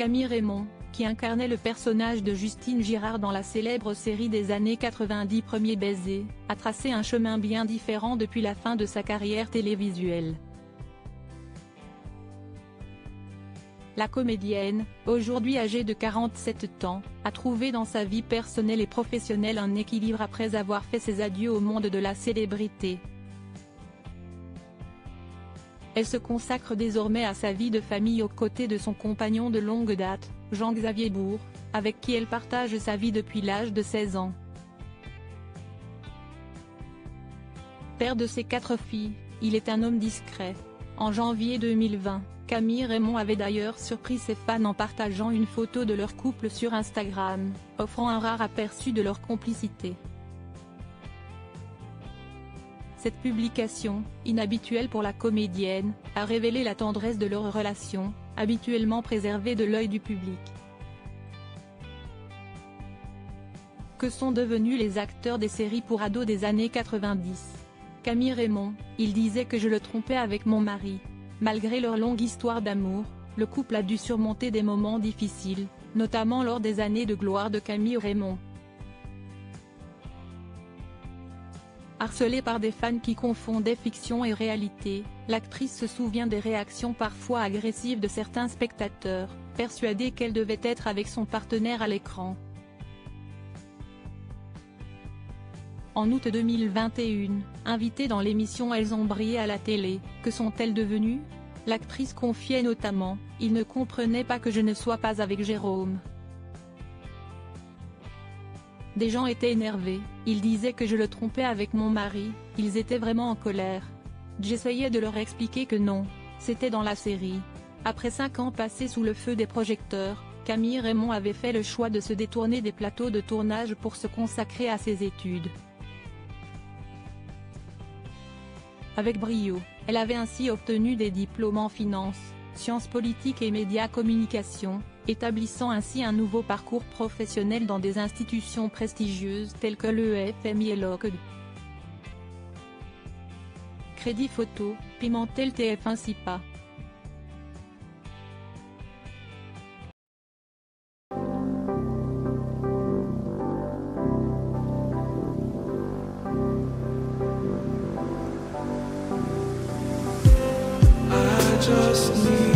Camille Raymond, qui incarnait le personnage de Justine Girard dans la célèbre série des années 90 Premier baiser, a tracé un chemin bien différent depuis la fin de sa carrière télévisuelle. La comédienne, aujourd'hui âgée de 47 ans, a trouvé dans sa vie personnelle et professionnelle un équilibre après avoir fait ses adieux au monde de la célébrité. Elle se consacre désormais à sa vie de famille aux côtés de son compagnon de longue date, Jean-Xavier Bourg, avec qui elle partage sa vie depuis l'âge de 16 ans. Père de ses 4 filles, il est un homme discret. En janvier 2020, Camille Raymond avait d'ailleurs surpris ses fans en partageant une photo de leur couple sur Instagram, offrant un rare aperçu de leur complicité. Cette publication, inhabituelle pour la comédienne, a révélé la tendresse de leur relation, habituellement préservée de l'œil du public. Que sont devenus les acteurs des séries pour ados des années 90? Camille Raymond, il disait que je le trompais avec mon mari. Malgré leur longue histoire d'amour, le couple a dû surmonter des moments difficiles, notamment lors des années de gloire de Camille Raymond. Harcelée par des fans qui confondaient fiction et réalité, l'actrice se souvient des réactions parfois agressives de certains spectateurs, persuadés qu'elle devait être avec son partenaire à l'écran. En août 2021, invitée dans l'émission Elles ont brillé à la télé, que sont-elles devenues? L'actrice confiait notamment: « Il ne comprenait pas que je ne sois pas avec Jérôme. Des gens étaient énervés, ils disaient que je le trompais avec mon mari, ils étaient vraiment en colère. J'essayais de leur expliquer que non, c'était dans la série. » Après 5 ans passés sous le feu des projecteurs, Camille Raymond avait fait le choix de se détourner des plateaux de tournage pour se consacrer à ses études. Avec brio, elle avait ainsi obtenu des diplômes en finance, sciences politiques et médias communication, établissant ainsi un nouveau parcours professionnel dans des institutions prestigieuses telles que l'EFMI et l'OCDE. Crédit photo, Pimentel TF1 SIPA. Just need